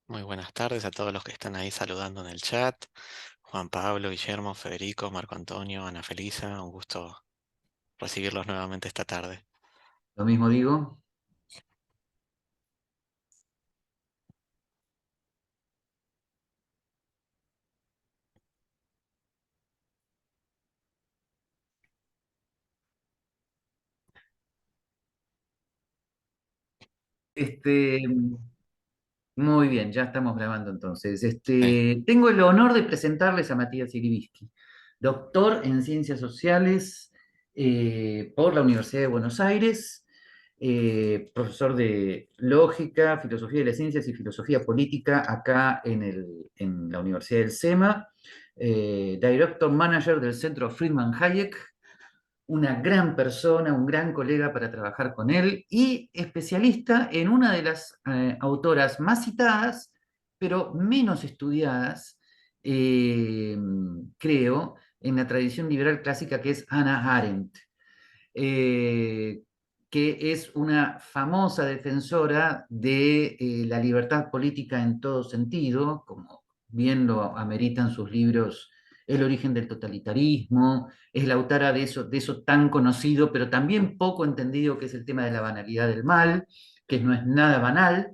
Muy buenas tardes a todos los que están ahí saludando en el chat. Juan Pablo, Guillermo, Federico, Marco Antonio, Ana Felisa, un gusto recibirlos nuevamente esta tarde. Lo mismo digo. Este, Muy bien, ya estamos grabando entonces. Sí. Tengo el honor de presentarles a Matías Iribiski, doctor en Ciencias Sociales por la Universidad de Buenos Aires, profesor de Lógica, Filosofía de las Ciencias y Filosofía Política acá en la Universidad del SEMA, Director Manager del Centro Friedman Hayek, una gran persona, un gran colega para trabajar con él y especialista en una de las autoras más citadas, pero menos estudiadas, eh, creo, en la tradición liberal clásica, que es Hannah Arendt, eh, que es una famosa defensora de la libertad política en todo sentido, como bien lo ameritan sus libros El origen del totalitarismo. Es la autora de eso tan conocido, pero también poco entendido, que es el tema de la banalidad del mal, que no es nada banal.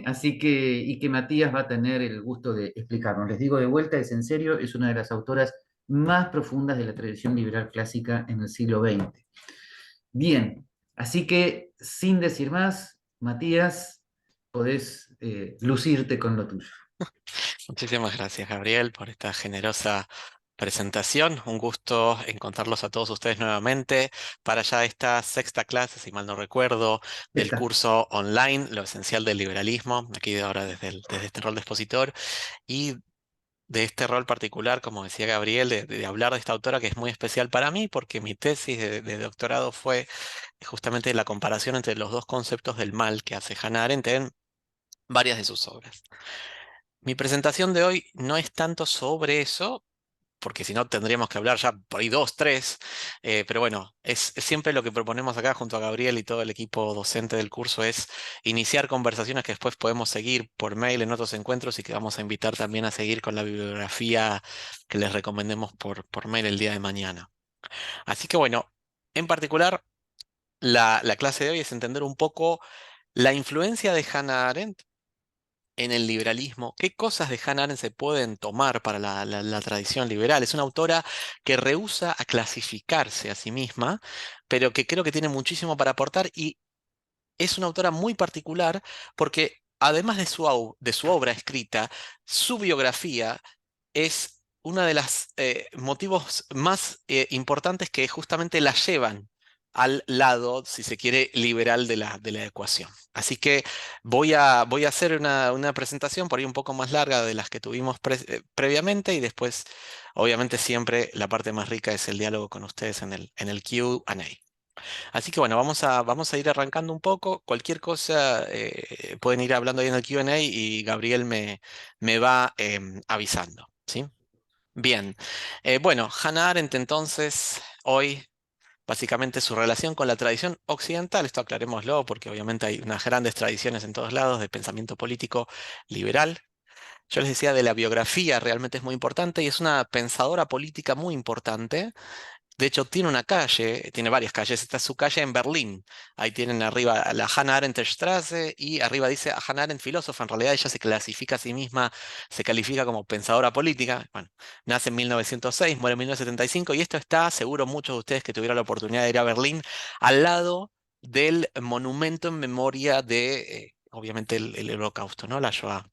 Así que, y que Matías va a tener el gusto de explicarnos. Les digo de vuelta, es en serio, es una de las autoras más profundas de la tradición liberal clásica en el siglo XX. Bien, así que sin decir más, Matías, podés lucirte con lo tuyo. Muchísimas gracias, Gabriel, por esta generosa presentación. Un gusto encontrarlos a todos ustedes nuevamente para ya esta sexta clase, si mal no recuerdo, del Está. curso online, Lo esencial del liberalismo, aquí ahora desde este rol de expositor. Y de este rol particular, como decía Gabriel, de hablar de esta autora que es muy especial para mí, porque mi tesis de doctorado fue justamente la comparación entre los dos conceptos del mal que hace Hannah Arendt en varias de sus obras. Mi presentación de hoy no es tanto sobre eso, porque si no tendríamos que hablar ya por ahí dos, tres, pero bueno, es siempre lo que proponemos acá junto a Gabriel y todo el equipo docente del curso es iniciar conversaciones que después podemos seguir por mail en otros encuentros y que vamos a invitar también a seguir con la bibliografía que les recomendemos por mail el día de mañana. Así que bueno, en particular, la clase de hoy es entender un poco la influencia de Hannah Arendt en el liberalismo. ¿Qué cosas de Hannah Arendt se pueden tomar para la tradición liberal? Es una autora que rehúsa a clasificarse a sí misma, pero que creo que tiene muchísimo para aportar y es una autora muy particular porque además de de su obra escrita, su biografía es uno de los motivos más importantes que justamente la llevan al lado, si se quiere, liberal de de la ecuación. Así que voy a hacer una presentación por ahí un poco más larga de las que tuvimos previamente y después, obviamente, siempre la parte más rica es el diálogo con ustedes en el Q&A. Así que bueno, vamos a ir arrancando un poco. Cualquier cosa pueden ir hablando ahí en el Q&A y Gabriel me va avisando, ¿sí? Bien. Bueno, Hannah Arendt entonces, hoy básicamente su relación con la tradición occidental, esto aclarémoslo porque obviamente hay unas grandes tradiciones en todos lados de pensamiento político liberal. Yo les decía de la biografía, realmente es muy importante y es una pensadora política muy importante. De hecho, tiene una calle, tiene varias calles. Esta es su calle en Berlín. Ahí tienen arriba la Hannah Arendt Straße y arriba dice Hannah Arendt filósofa. En realidad ella se clasifica a sí misma, se califica como pensadora política. Bueno, nace en 1906, muere en 1975 y esto está, seguro muchos de ustedes que tuvieron la oportunidad de ir a Berlín, al lado del monumento en memoria de, obviamente, el Holocausto, ¿no? La Shoah.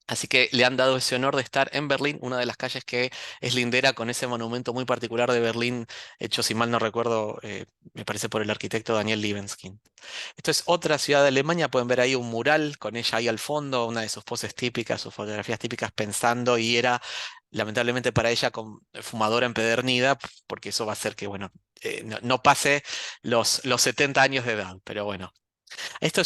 Así que le han dado ese honor de estar en Berlín, una de las calles que es lindera con ese monumento muy particular de Berlín, hecho, si mal no recuerdo, me parece por el arquitecto Daniel Libeskind. Esto es otra ciudad de Alemania, pueden ver ahí un mural con ella ahí al fondo, una de sus poses típicas, sus fotografías típicas pensando y era, lamentablemente para ella, fumadora empedernida, porque eso va a hacer que, bueno, no pase los 70 años de edad, pero bueno. Esto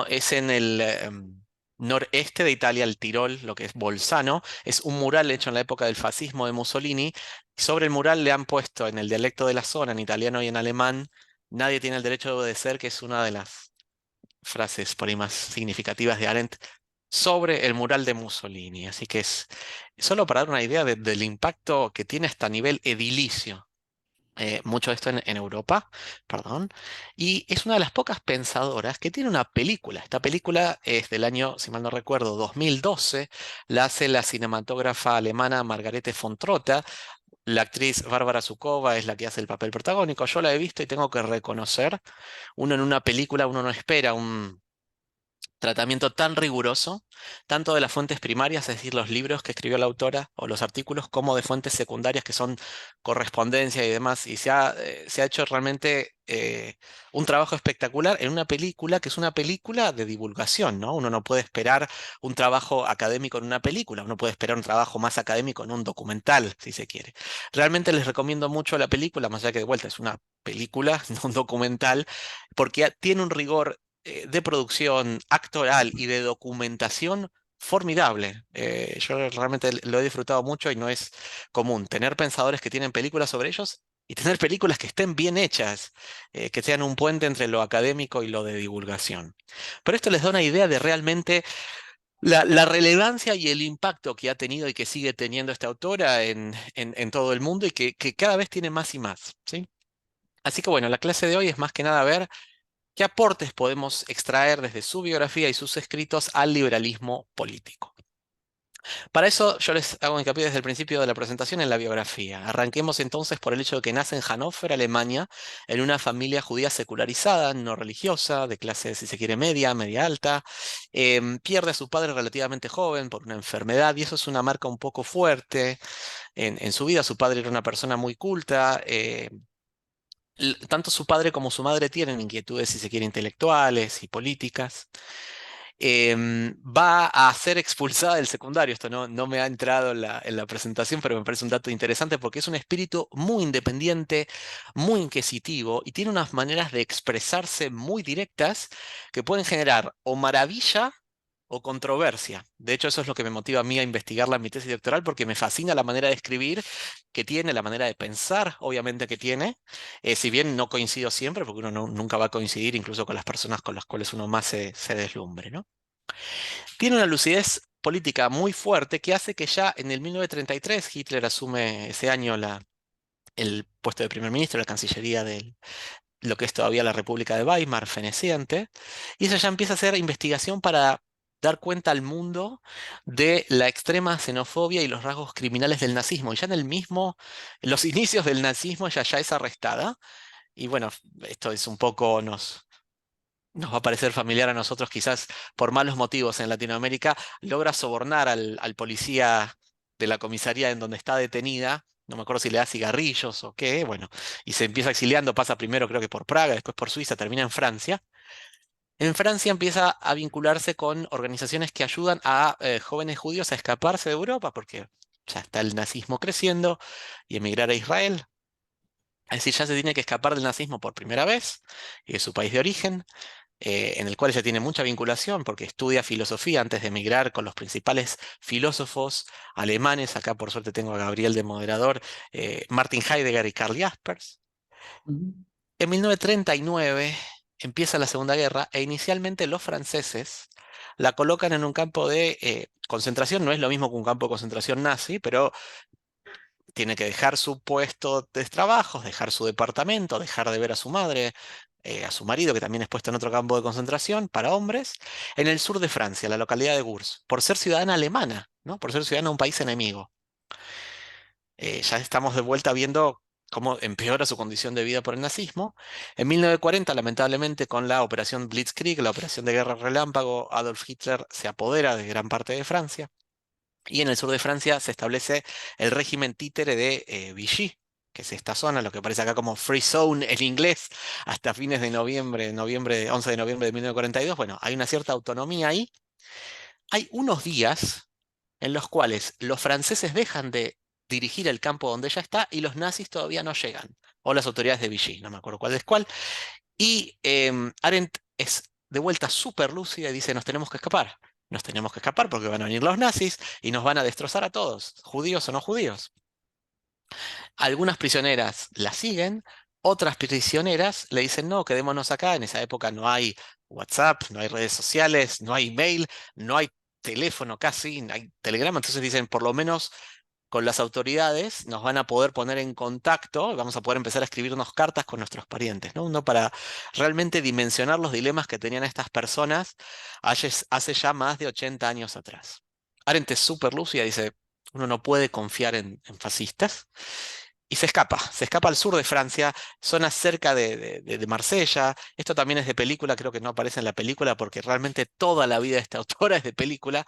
es en el noreste de Italia, el Tirol, lo que es Bolzano. Es un mural hecho en la época del fascismo de Mussolini. Sobre el mural le han puesto en el dialecto de la zona, en italiano y en alemán, nadie tiene el derecho de obedecer, que es una de las frases por ahí más significativas de Arendt. sobre el mural de Mussolini. Así que es solo para dar una idea del impacto que tiene hasta nivel edilicio. Mucho de esto en Europa, perdón, y es una de las pocas pensadoras que tiene una película. Esta película es del año, si mal no recuerdo, 2012, la hace la cinematógrafa alemana Margarete von Trotta. La actriz Bárbara Zukova es la que hace el papel protagónico. Yo la he visto y tengo que reconocer, uno en una película, uno no espera un tratamiento tan riguroso, tanto de las fuentes primarias, es decir, los libros que escribió la autora o los artículos, como de fuentes secundarias que son correspondencia y demás. Y se ha hecho realmente un trabajo espectacular en una película que es una película de divulgación, ¿no? Uno no puede esperar un trabajo académico en una película, uno puede esperar un trabajo más académico en un documental, si se quiere. Realmente les recomiendo mucho la película, más allá que de vuelta es una película, no un documental, porque tiene un rigor de producción actoral y de documentación formidable. Yo realmente lo he disfrutado mucho y no es común tener pensadores que tienen películas sobre ellos y tener películas que estén bien hechas, que sean un puente entre lo académico y lo de divulgación. Pero esto les da una idea de realmente la relevancia y el impacto que ha tenido y que sigue teniendo esta autora en todo el mundo y que cada vez tiene más y más, ¿sí? Así que bueno, la clase de hoy es más que nada ver ¿qué aportes podemos extraer desde su biografía y sus escritos al liberalismo político? Para eso yo les hago hincapié desde el principio de la presentación en la biografía. Arranquemos entonces por el hecho de que nace en Hannover, Alemania, en una familia judía secularizada, no religiosa, de clase, si se quiere, media, media alta. Pierde a su padre relativamente joven por una enfermedad y eso es una marca un poco fuerte en su vida. Su padre era una persona muy culta. Tanto su padre como su madre tienen inquietudes, si se quiere, intelectuales y políticas. Va a ser expulsada del secundario. Esto no me ha entrado en la presentación, pero me parece un dato interesante porque es un espíritu muy independiente, muy inquisitivo y tiene unas maneras de expresarse muy directas que pueden generar o maravilla o controversia. De hecho, eso es lo que me motiva a mí a investigarla en mi tesis doctoral porque me fascina la manera de escribir que tiene, la manera de pensar, obviamente, que tiene. Si bien no coincido siempre, porque uno nunca va a coincidir incluso con las personas con las cuales uno más se deslumbre, ¿no? Tiene una lucidez política muy fuerte que hace que ya en el 1933 Hitler asume ese año el puesto de primer ministro, la cancillería de lo que es todavía la República de Weimar, feneciente, y ella ya empieza a hacer investigación para dar cuenta al mundo de la extrema xenofobia y los rasgos criminales del nazismo. Y ya en los inicios del nazismo, ella ya es arrestada. Y bueno, esto es un poco, nos va a parecer familiar a nosotros quizás por malos motivos en Latinoamérica, logra sobornar al policía de la comisaría en donde está detenida, no me acuerdo si le da cigarrillos o qué, bueno, y se empieza exiliando, pasa primero creo que por Praga, después por Suiza, termina en Francia. En Francia empieza a vincularse con organizaciones que ayudan a jóvenes judíos a escaparse de Europa, porque ya está el nazismo creciendo, y emigrar a Israel. Es decir, ya se tiene que escapar del nazismo por primera vez y de su país de origen en el cual ella tiene mucha vinculación porque estudia filosofía antes de emigrar con los principales filósofos alemanes. Acá por suerte tengo a Gabriel de moderador, Martin Heidegger y Karl Jaspers. Ujú. En 1939 empieza la Segunda Guerra e inicialmente los franceses la colocan en un campo de concentración. No es lo mismo que un campo de concentración nazi, pero tiene que dejar su puesto de trabajo, dejar su departamento, dejar de ver a su madre, a su marido, que también es puesto en otro campo de concentración para hombres, en el sur de Francia, la localidad de Gurs, por ser ciudadana alemana, ¿no? Por ser ciudadana de un país enemigo. Ya estamos de vuelta viendo cómo empeora su condición de vida por el nazismo. En 1940, lamentablemente, con la operación Blitzkrieg, la operación de guerra relámpago, Adolf Hitler se apodera de gran parte de Francia. Y en el sur de Francia se establece el régimen títere de Vichy, que es esta zona, lo que aparece acá como Free Zone en inglés, hasta fines de noviembre, 11 de noviembre de 1942. Bueno, hay una cierta autonomía ahí. Hay unos días en los cuales los franceses dejan de dirigir el campo donde ella está y los nazis todavía no llegan, o las autoridades de Vichy, no me acuerdo cuál es cuál. Y Arendt es de vuelta súper lúcida y dice, nos tenemos que escapar. Nos tenemos que escapar porque van a venir los nazis y nos van a destrozar a todos, judíos o no judíos. Algunas prisioneras la siguen, otras prisioneras le dicen, no, quedémonos acá. En esa época no hay WhatsApp, no hay redes sociales, no hay email, no hay teléfono casi, hay telegrama, entonces dicen, por lo menos con las autoridades nos van a poder poner en contacto, vamos a poder empezar a escribirnos cartas con nuestros parientes, ¿no? Uno para realmente dimensionar los dilemas que tenían estas personas hace ya más de 80 años atrás. Arendt es súper lúcida, dice, uno no puede confiar en fascistas. Y se escapa al sur de Francia, zonas cerca de Marsella. Esto también es de película, creo que no aparece en la película porque realmente toda la vida de esta autora es de película.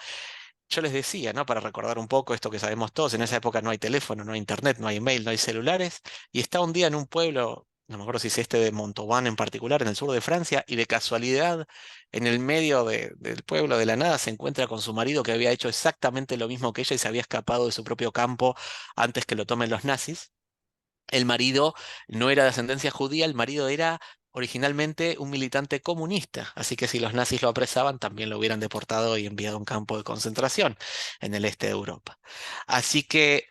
Yo les decía, ¿no? Para recordar un poco esto que sabemos todos, en esa época no hay teléfono, no hay internet, no hay email, no hay celulares, y está un día en un pueblo, no me acuerdo si es este de Montauban en particular, en el sur de Francia, y de casualidad, en el medio del pueblo, de la nada, se encuentra con su marido que había hecho exactamente lo mismo que ella y se había escapado de su propio campo antes que lo tomen los nazis. El marido no era de ascendencia judía, el marido era originalmente un militante comunista, así que si los nazis lo apresaban, también lo hubieran deportado y enviado a un campo de concentración en el este de Europa. Así que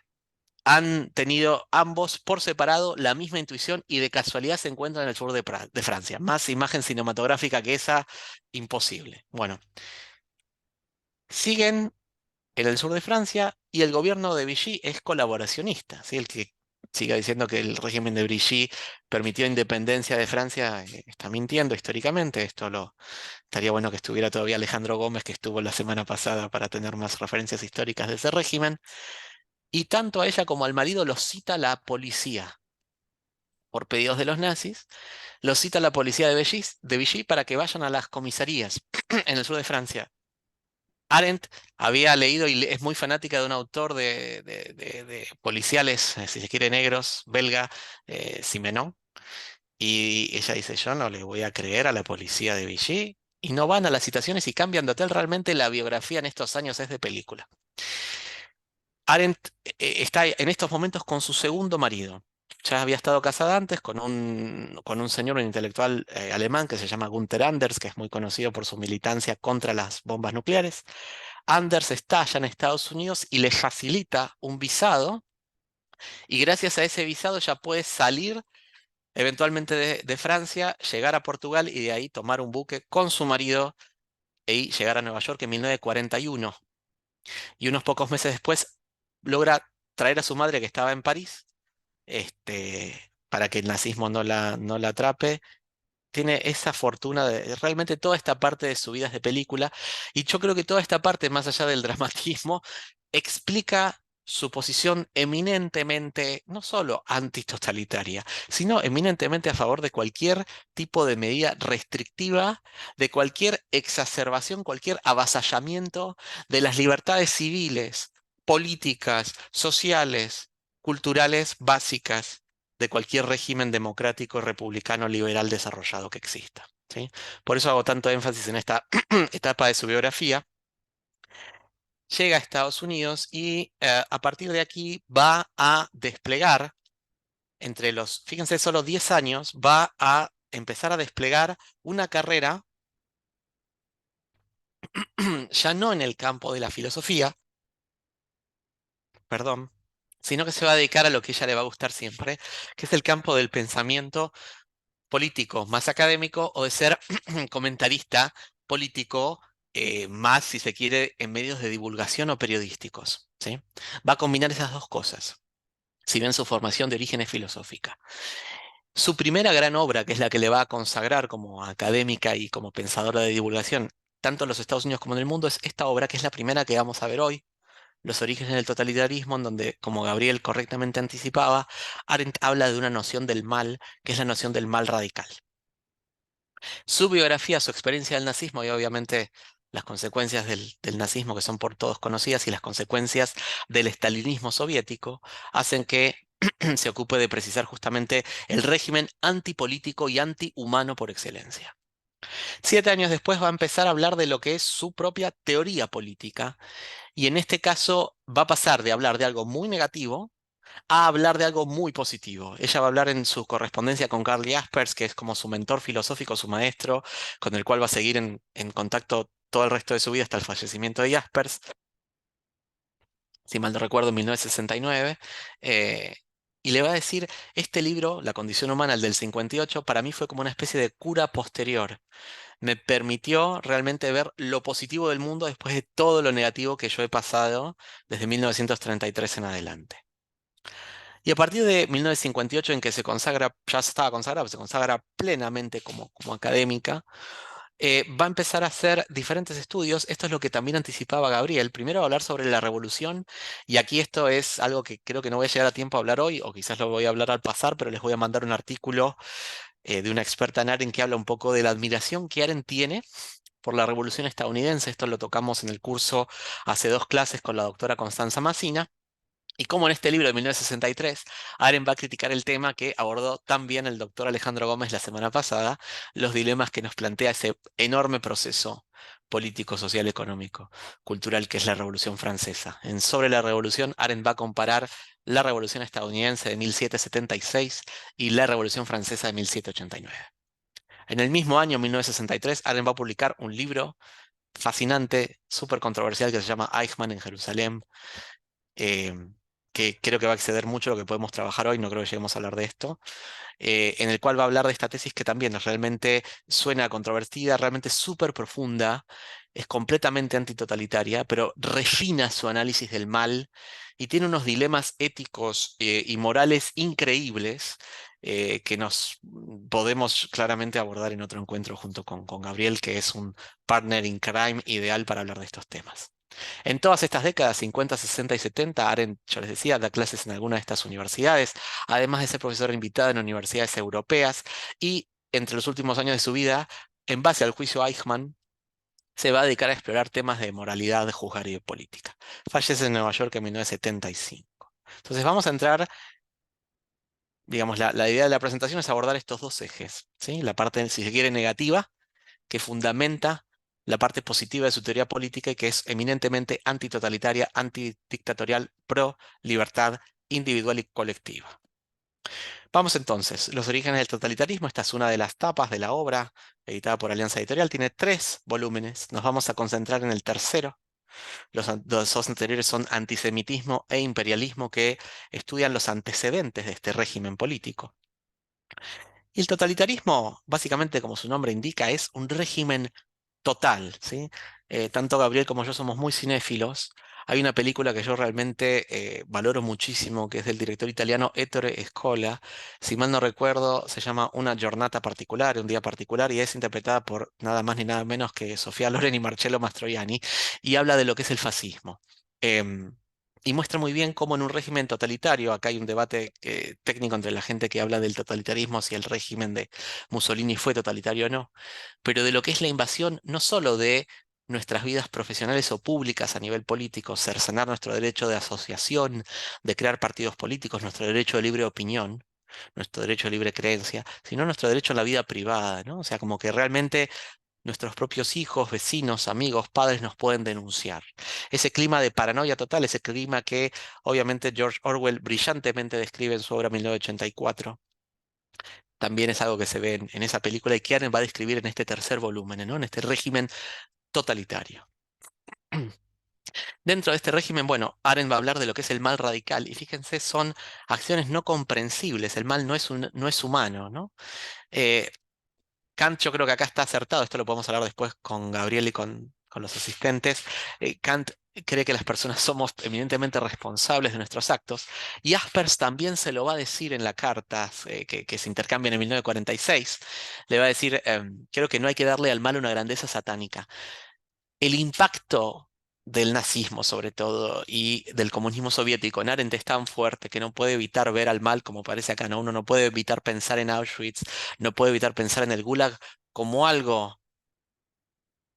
han tenido ambos por separado la misma intuición y de casualidad se encuentran en el sur de Francia. Más imagen cinematográfica que esa, imposible. Bueno, siguen en el sur de Francia y el gobierno de Vichy es colaboracionista, ¿sí? El que siga diciendo que el régimen de Vichy permitió independencia de Francia está mintiendo históricamente. Estaría bueno que estuviera todavía Alejandro Gómez, que estuvo la semana pasada para tener más referencias históricas de ese régimen. Y tanto a ella como al marido los cita la policía. Por pedidos de los nazis, los cita la policía de Vichy para que vayan a las comisarías en el sur de Francia. Arendt había leído y es muy fanática de un autor de policiales, si se quiere, negros, belga, Simenon, y ella dice, yo no le voy a creer a la policía de Vichy, y no van a las citaciones y cambian de hotel. Realmente la biografía en estos años es de película. Arendt está en estos momentos con su segundo marido. Ya había estado casada antes con un señor, un intelectual alemán que se llama Gunther Anders, que es muy conocido por su militancia contra las bombas nucleares. Anders está allá en Estados Unidos y le facilita un visado y gracias a ese visado ya puede salir eventualmente de Francia, llegar a Portugal y de ahí tomar un buque con su marido y llegar a Nueva York en 1941. Y unos pocos meses después logra traer a su madre que estaba en París, para que el nazismo no la atrape. Tiene esa fortuna de realmente toda esta parte de su vida es de película y yo creo que toda esta parte, más allá del dramatismo, explica su posición eminentemente, no solo antitotalitaria, sino eminentemente a favor de cualquier tipo de medida restrictiva, de cualquier exacerbación, cualquier avasallamiento de las libertades civiles, políticas, sociales, culturales básicas de cualquier régimen democrático, republicano, liberal desarrollado que exista. ¿Sí? Por eso hago tanto énfasis en esta etapa de su biografía. Llega a Estados Unidos y a partir de aquí va a desplegar, fíjense, solo 10 años, va a empezar a desplegar una carrera ya no en el campo de la filosofía, perdón, sino que se va a dedicar a lo que a ella le va a gustar siempre, que es el campo del pensamiento político más académico o de ser comentarista político más, si se quiere, en medios de divulgación o periodísticos. ¿Sí? Va a combinar esas dos cosas, si bien su formación de origen es filosófica. Su primera gran obra, que es la que le va a consagrar como académica y como pensadora de divulgación, tanto en los Estados Unidos como en el mundo, es esta obra que es la primera que vamos a ver hoy, Los orígenes del totalitarismo, en donde, como Gabriel correctamente anticipaba, Arendt habla de una noción del mal, que es la noción del mal radical. Su biografía, su experiencia del nazismo y obviamente las consecuencias del nazismo que son por todos conocidas y las consecuencias del estalinismo soviético hacen que se ocupe de precisar justamente el régimen antipolítico y antihumano por excelencia. 7 años después va a empezar a hablar de lo que es su propia teoría política y en este caso va a pasar de hablar de algo muy negativo a hablar de algo muy positivo. Ella va a hablar en su correspondencia con Karl Jaspers, que es como su mentor filosófico, su maestro, con el cual va a seguir en contacto todo el resto de su vida hasta el fallecimiento de Jaspers, si mal no recuerdo, en 1969. y le va a decir, este libro, La condición humana, el del 58, para mí fue como una especie de cura posterior. Me permitió realmente ver lo positivo del mundo después de todo lo negativo que yo he pasado desde 1933 en adelante. Y a partir de 1958, en que se consagra, ya estaba consagrado, se consagra plenamente como académica, va a empezar a hacer diferentes estudios. Esto es lo que también anticipaba Gabriel. Primero va a hablar sobre la revolución, y aquí esto es algo que creo que no voy a llegar a tiempo a hablar hoy, o quizás lo voy a hablar al pasar, pero les voy a mandar un artículo de una experta en Arendt que habla un poco de la admiración que Arendt tiene por la revolución estadounidense. Esto lo tocamos en el curso hace 2 clases con la doctora Constanza Massina. Y como en este libro de 1963, Arendt va a criticar el tema que abordó también el doctor Alejandro Gómez la semana pasada, los dilemas que nos plantea ese enorme proceso político, social, económico, cultural que es la Revolución Francesa. En Sobre la Revolución, Arendt va a comparar la Revolución estadounidense de 1776 y la Revolución Francesa de 1789. En el mismo año, 1963, Arendt va a publicar un libro fascinante, súper controversial, que se llama Eichmann en Jerusalén, eh, que creo que va a exceder mucho lo que podemos trabajar hoy, no creo que lleguemos a hablar de esto, en el cual va a hablar de esta tesis que también realmente suena controvertida, realmente súper profunda, es completamente antitotalitaria, pero refina su análisis del mal y tiene unos dilemas éticos y morales increíbles, que nos podemos claramente abordar en otro encuentro junto con Gabriel, que es un partner in crime ideal para hablar de estos temas. En todas estas décadas, 50, 60 y 70, Arendt, yo les decía, da clases en algunas de estas universidades, además de ser profesora invitada en universidades europeas, y entre los últimos años de su vida, en base al juicio Eichmann, se va a dedicar a explorar temas de moralidad, de juzgar y de política. Fallece en Nueva York en 1975. Entonces vamos a entrar, digamos, la idea de la presentación es abordar estos dos ejes, ¿sí? La parte, si se quiere, negativa, que fundamenta la parte positiva de su teoría política y que es eminentemente antitotalitaria, antidictatorial, pro libertad individual y colectiva. Vamos entonces, los orígenes del totalitarismo. Esta es una de las tapas de la obra, editada por Alianza Editorial. Tiene 3 volúmenes. Nos vamos a concentrar en el tercero. Los dos anteriores son Antisemitismo e Imperialismo, que estudian los antecedentes de este régimen político. Y el totalitarismo, básicamente, como su nombre indica, es un régimen total, ¿sí? Tanto Gabriel como yo somos muy cinéfilos. Hay una película que yo realmente valoro muchísimo, que es del director italiano Ettore Scola. Si mal no recuerdo, se llama Una giornata particolare, un día particular, y es interpretada por nada más ni nada menos que Sofía Loren y Marcello Mastroianni, y habla de lo que es el fascismo. Em, y muestra muy bien cómo en un régimen totalitario, acá hay un debate técnico entre la gente que habla del totalitarismo, si el régimen de Mussolini fue totalitario o no, pero de lo que es la invasión no solo de nuestras vidas profesionales o públicas a nivel político, cercenar nuestro derecho de asociación, de crear partidos políticos, nuestro derecho de libre opinión, nuestro derecho de libre creencia, sino nuestro derecho a la vida privada, ¿no? O sea, como que realmente nuestros propios hijos, vecinos, amigos, padres nos pueden denunciar. Ese clima de paranoia total, ese clima que obviamente George Orwell brillantemente describe en su obra 1984, también es algo que se ve en esa película y que Arendt va a describir en este tercer volumen, ¿no? En este régimen totalitario. Dentro de este régimen, bueno, Arendt va a hablar de lo que es el mal radical, y fíjense, son acciones no comprensibles, el mal no es humano, ¿no? Eh, Kant, yo creo que acá está acertado, esto lo podemos hablar después con Gabriel y con los asistentes. Kant cree que las personas somos eminentemente responsables de nuestros actos, y Jaspers también se lo va a decir en la carta que se intercambian en 1946. Le va a decir, creo que no hay que darle al mal una grandeza satánica. El impacto del nazismo, sobre todo, y del comunismo soviético en Arendt es tan fuerte que no puede evitar ver al mal, como parece acá, ¿no? Uno no puede evitar pensar en Auschwitz, no puede evitar pensar en el Gulag como algo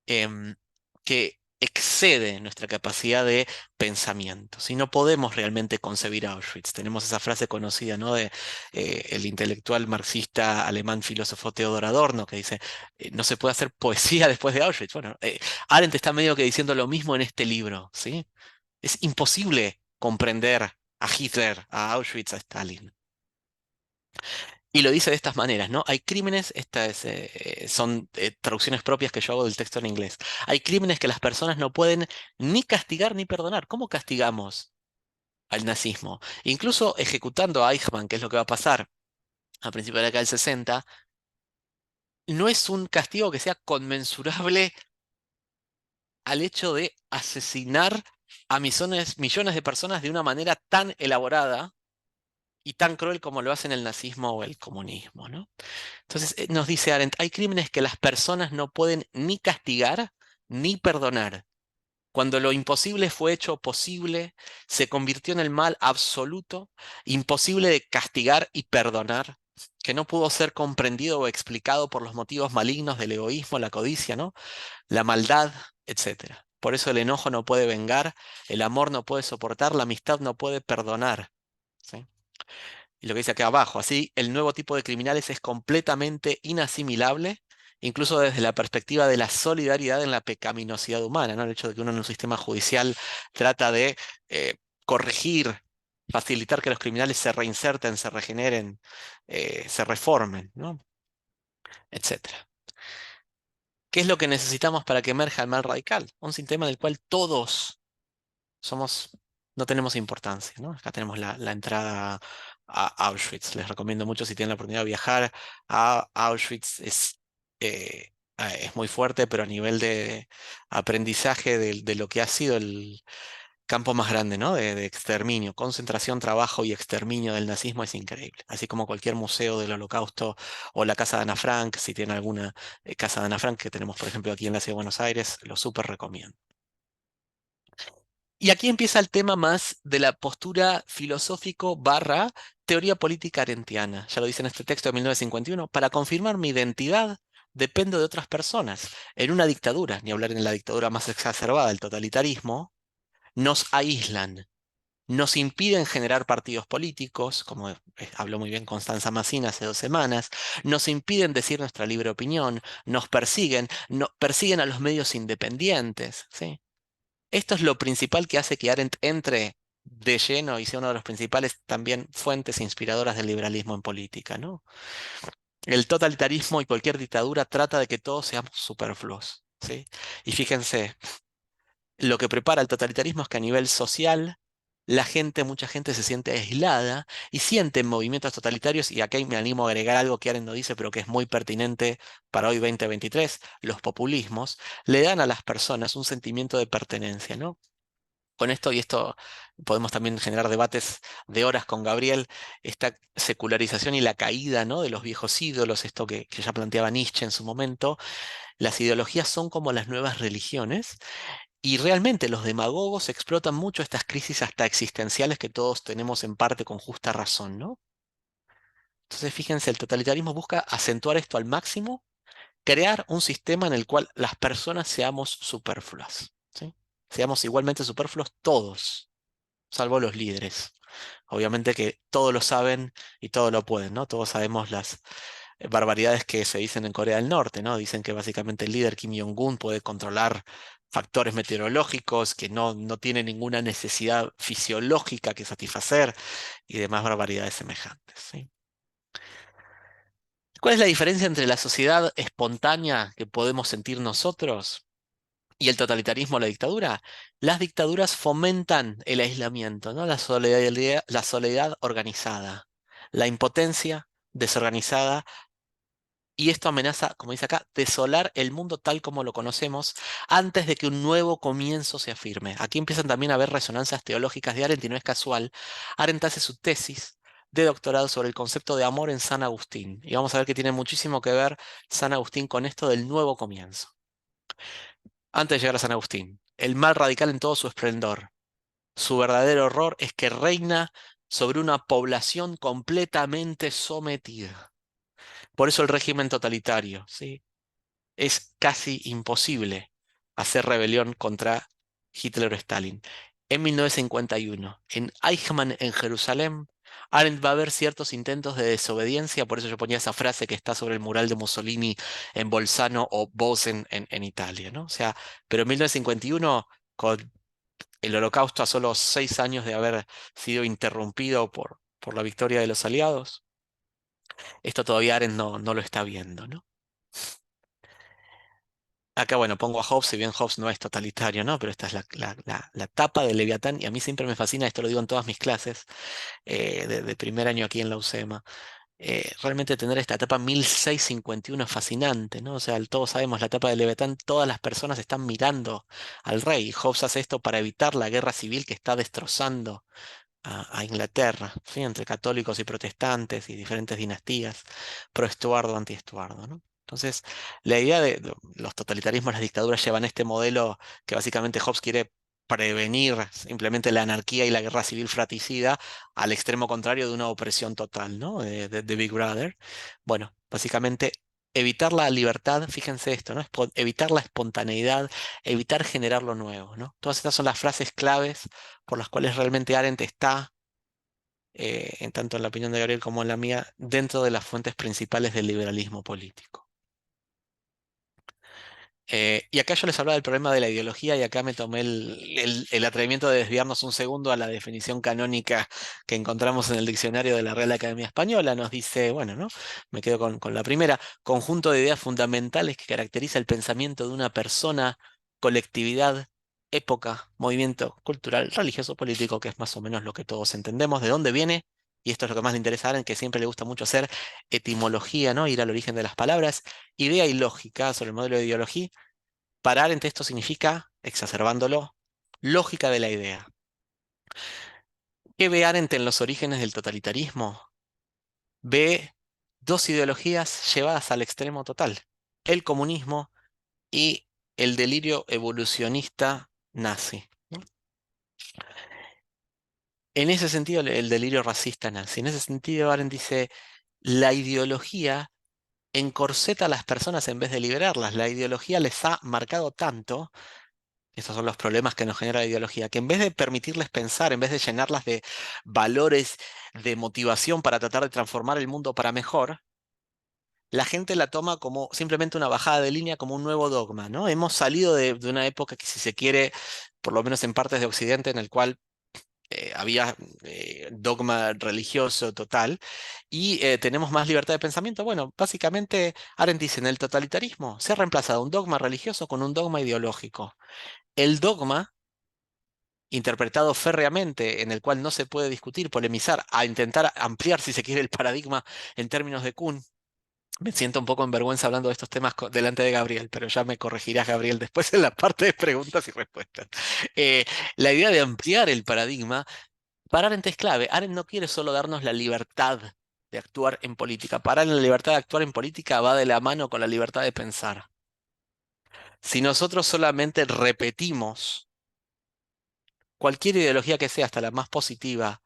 que excede nuestra capacidad de pensamiento. Si no podemos realmente concebir Auschwitz, tenemos esa frase conocida, ¿no? De el intelectual marxista alemán filósofo Theodor Adorno, que dice, no se puede hacer poesía después de Auschwitz. Bueno, Arendt está medio que diciendo lo mismo en este libro, ¿sí? Es imposible comprender a Hitler, a Auschwitz, a Stalin. Y lo dice de estas maneras, ¿no? Hay crímenes, estas son traducciones propias que yo hago del texto en inglés. Hay crímenes que las personas no pueden ni castigar ni perdonar. ¿Cómo castigamos? al nazismo. Incluso ejecutando a Eichmann, que es lo que va a pasar a principios de la década del 60, no es un castigo que sea conmensurable al hecho de asesinar a millones de personas de una manera tan elaborada y tan cruel como lo hacen el nazismo o el comunismo, ¿no? Entonces, nos dice Arendt, hay crímenes que las personas no pueden ni castigar ni perdonar. Cuando lo imposible fue hecho posible, se convirtió en el mal absoluto, imposible de castigar y perdonar, que no pudo ser comprendido o explicado por los motivos malignos del egoísmo, la codicia, ¿no? La maldad, etcétera. Por eso el enojo no puede vengar, el amor no puede soportar, la amistad no puede perdonar. ¿Sí? Y lo que dice acá abajo, así, el nuevo tipo de criminales es completamente inasimilable, incluso desde la perspectiva de la solidaridad en la pecaminosidad humana, ¿no? El hecho de que uno en un sistema judicial trata de eh, corregir, facilitar que los criminales se reinserten, se regeneren, se reformen, ¿no? Etcétera. ¿Qué es lo que necesitamos para que emerja el mal radical? Un sistema del cual todos somos, no tenemos importancia, ¿no? Acá tenemos la entrada a Auschwitz. Les recomiendo mucho si tienen la oportunidad de viajar a Auschwitz. Es muy fuerte, pero a nivel de aprendizaje de lo que ha sido el campo más grande, ¿no? De exterminio, concentración, trabajo y exterminio del nazismo es increíble. Así como cualquier museo del Holocausto o la casa de Ana Frank, si tienen alguna casa de Ana Frank que tenemos, por ejemplo, aquí en la ciudad de Buenos Aires, lo súper recomiendo. Y aquí empieza el tema más de la postura filosófico barra teoría política arendtiana. Ya lo dice en este texto de 1951. Para confirmar mi identidad dependo de otras personas. En una dictadura, ni hablar en la dictadura más exacerbada, el totalitarismo, nos aíslan, nos impiden generar partidos políticos, como habló muy bien Constanza Massina hace 2 semanas, nos impiden decir nuestra libre opinión, nos persiguen, persiguen a los medios independientes, ¿sí? Esto es lo principal que hace que Arendt entre de lleno y sea una de las principales también fuentes inspiradoras del liberalismo en política, ¿no? El totalitarismo y cualquier dictadura trata de que todos seamos superfluos, ¿sí? Y fíjense, lo que prepara el totalitarismo es que a nivel social, mucha gente se siente aislada y siente movimientos totalitarios, y aquí me animo a agregar algo que Arendt no dice, pero que es muy pertinente para hoy 2023, los populismos, le dan a las personas un sentimiento de pertenencia, ¿no? Con esto, y esto podemos también generar debates de horas con Gabriel, esta secularización y la caída, ¿no? De los viejos ídolos, esto que ya planteaba Nietzsche en su momento, las ideologías son como las nuevas religiones y realmente los demagogos explotan mucho estas crisis hasta existenciales que todos tenemos en parte con justa razón, ¿no? Entonces, fíjense, el totalitarismo busca acentuar esto al máximo, crear un sistema en el cual las personas seamos superfluas, ¿sí? Seamos igualmente superfluos todos, salvo los líderes. Obviamente que todos lo saben y todos lo pueden, ¿no? Todos sabemos las barbaridades que se dicen en Corea del Norte, ¿no? Dicen que básicamente el líder Kim Jong-un puede controlar factores meteorológicos, que no tiene ninguna necesidad fisiológica que satisfacer y demás barbaridades semejantes, ¿sí? ¿Cuál es la diferencia entre la sociedad espontánea que podemos sentir nosotros y el totalitarismo o la dictadura? Las dictaduras fomentan el aislamiento, ¿no? La soledad organizada, la impotencia desorganizada, y esto amenaza, como dice acá, desolar el mundo tal como lo conocemos antes de que un nuevo comienzo se afirme. Aquí empiezan también a haber resonancias teológicas de Arendt y no es casual. Arendt hace su tesis de doctorado sobre el concepto de amor en San Agustín. Y vamos a ver que tiene muchísimo que ver San Agustín con esto del nuevo comienzo. Antes de llegar a San Agustín, el mal radical en todo su esplendor. Su verdadero horror es que reina sobre una población completamente sometida. Por eso el régimen totalitario, ¿sí? Es casi imposible hacer rebelión contra Hitler o Stalin. En 1951, en Eichmann, en Jerusalén, Arendt va a ver ciertos intentos de desobediencia, por eso yo ponía esa frase que está sobre el mural de Mussolini en Bolzano o Bosen en Italia, ¿no? O sea, pero en 1951, con el Holocausto a solo 6 años de haber sido interrumpido por la victoria de los aliados, esto todavía Arendt no lo está viendo, ¿no? Acá, bueno, pongo a Hobbes, si bien Hobbes no es totalitario, ¿no? Pero esta es la tapa de Leviatán y a mí siempre me fascina, esto lo digo en todas mis clases de primer año aquí en la UCEMA. Realmente tener esta etapa 1651 es fascinante, ¿no? O sea, todos sabemos la etapa de Leviatán, todas las personas están mirando al rey. Hobbes hace esto para evitar la guerra civil que está destrozando a Inglaterra, ¿sí? Entre católicos y protestantes y diferentes dinastías, pro-Estuardo, anti-Estuardo, ¿no? Entonces, la idea de los totalitarismos, las dictaduras llevan este modelo que básicamente Hobbes quiere prevenir simplemente la anarquía y la guerra civil fratricida al extremo contrario de una opresión total, ¿no? De Big Brother. Bueno, básicamente evitar la libertad, fíjense esto, ¿no? Evitar la espontaneidad, evitar generar lo nuevo, ¿no? Todas estas son las frases claves por las cuales realmente Arendt está, en tanto en la opinión de Gabriel como en la mía, dentro de las fuentes principales del liberalismo político. Y acá yo les hablaba del problema de la ideología y acá me tomé el atrevimiento de desviarnos un segundo a la definición canónica que encontramos en el diccionario de la Real Academia Española. Nos dice, bueno, ¿no? Me quedo con la primera, conjunto de ideas fundamentales que caracteriza el pensamiento de una persona, colectividad, época, movimiento cultural, religioso, político, que es más o menos lo que todos entendemos. ¿De dónde viene? Y esto es lo que más le interesa a Arendt, que siempre le gusta mucho hacer etimología, ¿no? Ir al origen de las palabras. Idea y lógica sobre el modelo de ideología. Parar en texto significa, exacerbándolo, lógica de la idea. ¿Qué ve Arendt en los orígenes del totalitarismo? Ve dos ideologías llevadas al extremo total, el comunismo y el delirio evolucionista nazi, ¿no? En ese sentido, el delirio racista nazi. En ese sentido, Arendt dice, la ideología encorseta a las personas en vez de liberarlas. La ideología les ha marcado tanto. Esos son los problemas que nos genera la ideología, que en vez de permitirles pensar, en vez de llenarlas de valores, de motivación para tratar de transformar el mundo para mejor, la gente la toma como simplemente una bajada de línea, como un nuevo dogma, ¿no? Hemos salido de una época que, si se quiere, por lo menos en partes de Occidente, en el cual había dogma religioso total y tenemos más libertad de pensamiento. Bueno, básicamente, Arendt dice, en el totalitarismo se ha reemplazado un dogma religioso con un dogma ideológico. El dogma interpretado férreamente, en el cual no se puede discutir, polemizar, a intentar ampliar, si se quiere, el paradigma en términos de Kuhn. Me siento un poco en vergüenza hablando de estos temas delante de Gabriel, pero ya me corregirás, Gabriel, después en la parte de preguntas y respuestas. Eh, la idea de ampliar el paradigma, para Arendt es clave. Arendt no quiere solo darnos la libertad de actuar en política. Para él, la libertad de actuar en política va de la mano con la libertad de pensar. Si nosotros solamente repetimos cualquier ideología que sea, hasta la más positiva,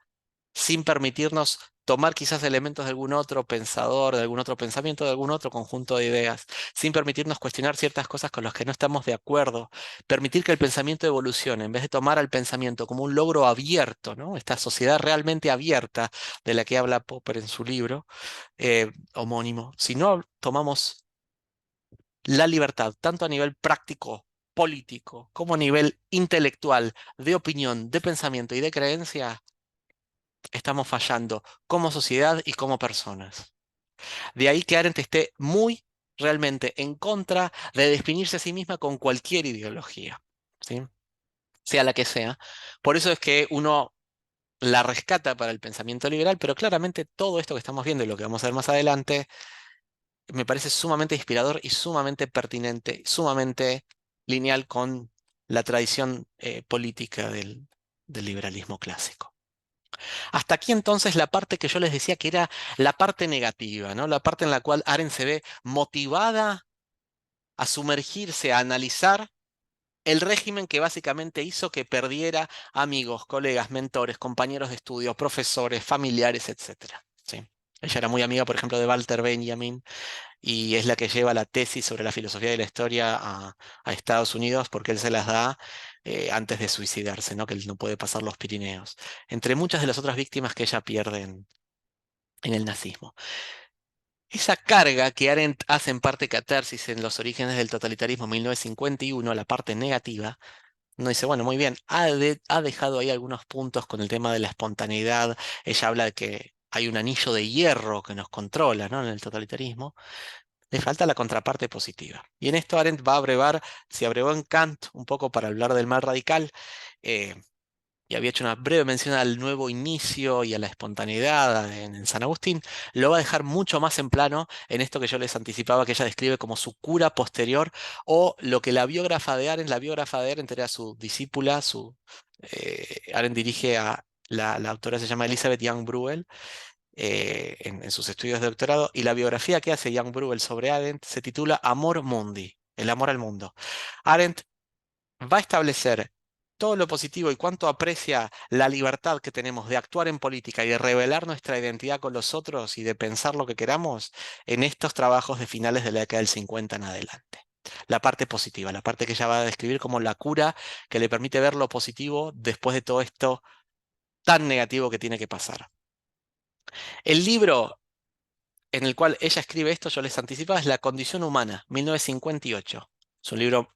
sin permitirnos tomar quizás elementos de algún otro pensador, de algún otro pensamiento, de algún otro conjunto de ideas, sin permitirnos cuestionar ciertas cosas con las que no estamos de acuerdo, permitir que el pensamiento evolucione, en vez de tomar al pensamiento como un logro abierto, ¿no? Esta sociedad realmente abierta de la que habla Popper en su libro homónimo. Si no tomamos la libertad, tanto a nivel práctico, político, como a nivel intelectual, de opinión, de pensamiento y de creencia, estamos fallando como sociedad y como personas. De ahí que Arendt esté muy realmente en contra de definirse a sí misma con cualquier ideología, ¿sí? Sea la que sea. Por eso es que uno la rescata para el pensamiento liberal, pero claramente todo esto que estamos viendo y lo que vamos a ver más adelante me parece sumamente inspirador y sumamente pertinente, sumamente lineal con la tradición política del liberalismo clásico. Hasta aquí entonces la parte que yo les decía que era la parte negativa, ¿no? La parte en la cual Arendt se ve motivada a sumergirse, a analizar el régimen que básicamente hizo que perdiera amigos, colegas, mentores, compañeros de estudio, profesores, familiares, etcétera, ¿sí? Ella era muy amiga, por ejemplo, de Walter Benjamin y es la que lleva la tesis sobre la filosofía de la historia a Estados Unidos porque él se las da antes de suicidarse, ¿no? Que él no puede pasar los Pirineos. Entre muchas de las otras víctimas que ella pierde en el nazismo. Esa carga que Arendt hace en parte catarsis en Los orígenes del totalitarismo 1951, la parte negativa, no dice, bueno, muy bien, ha dejado ahí algunos puntos con el tema de la espontaneidad. Ella habla de que hay un anillo de hierro que nos controla, ¿no? En el totalitarismo. Le falta la contraparte positiva. Y en esto Arendt va a abrevar, se abrevó en Kant un poco para hablar del mal radical, eh, y había hecho una breve mención al nuevo inicio y a la espontaneidad en San Agustín, lo va a dejar mucho más en plano en esto que yo les anticipaba, que ella describe como su cura posterior, o lo que la biógrafa de Arendt era su discípula, Arendt dirige a, la autora se llama Elizabeth Young Bruegel, en sus estudios de doctorado, y la biografía que hace Young Bruegel sobre Arendt se titula Amor Mundi, el amor al mundo. Arendt va a establecer todo lo positivo y cuánto aprecia la libertad que tenemos de actuar en política y de revelar nuestra identidad con los otros y de pensar lo que queramos en estos trabajos de finales de la década del 50 en adelante. La parte positiva, la parte que ella va a describir como la cura que le permite ver lo positivo después de todo esto tan negativo que tiene que pasar. El libro en el cual ella escribe esto, yo les anticipaba, es La condición humana, 1958. Es un libro,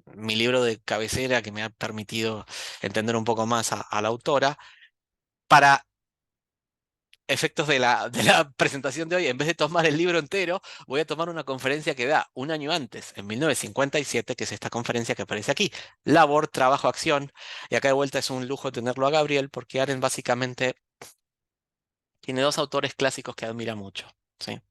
mi libro de cabecera que me ha permitido entender un poco más a la autora. Para efectos de la presentación de hoy, en vez de tomar el libro entero, voy a tomar una conferencia que da un año antes, en 1957, que es esta conferencia que aparece aquí. Labor, trabajo, acción. Y acá de vuelta es un lujo tenerlo a Gabriel, porque Aren básicamente tiene dos autores clásicos que admira mucho. ¿Sí?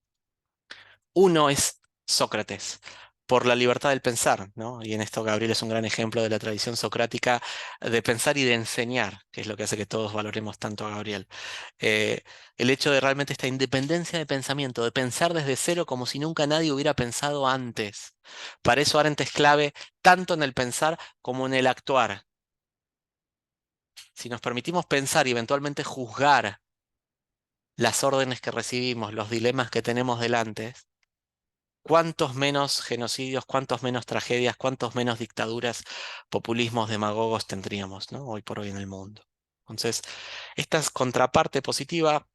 Uno es Sócrates, por la libertad del pensar, ¿no? Y en esto Gabriel es un gran ejemplo de la tradición socrática de pensar y de enseñar, que es lo que hace que todos valoremos tanto a Gabriel. Eh, el hecho de realmente esta independencia de pensamiento, de pensar desde cero como si nunca nadie hubiera pensado antes. Para eso Arendt es clave tanto en el pensar como en el actuar. Si nos permitimos pensar y eventualmente juzgar las órdenes que recibimos, los dilemas que tenemos delante, cuántos menos genocidios, cuántos menos tragedias, cuántos menos dictaduras, populismos, demagogos tendríamos, ¿no? Hoy por hoy en el mundo. Entonces, esta contraparte positiva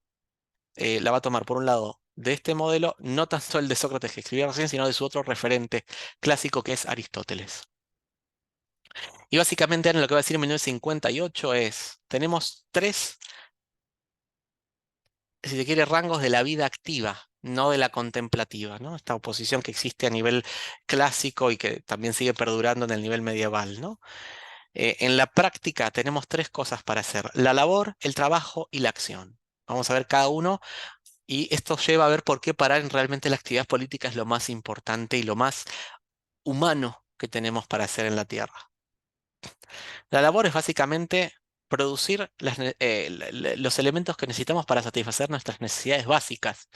la va a tomar por un lado de este modelo, no tanto el de Sócrates que escribía recién, sino de su otro referente clásico que es Aristóteles. Y básicamente Arendt lo que va a decir en 1958 es, tenemos tres, si se quiere, rangos de la vida activa, no de la contemplativa, ¿no? Esta oposición que existe a nivel clásico y que también sigue perdurando en el nivel medieval, ¿no? En la práctica tenemos tres cosas para hacer: la labor, el trabajo y la acción. Vamos a ver cada uno y esto lleva a ver por qué parar en realmente la actividad política es lo más importante y lo más humano que tenemos para hacer en la Tierra. La labor es básicamente producir los elementos que necesitamos para satisfacer nuestras necesidades básicas.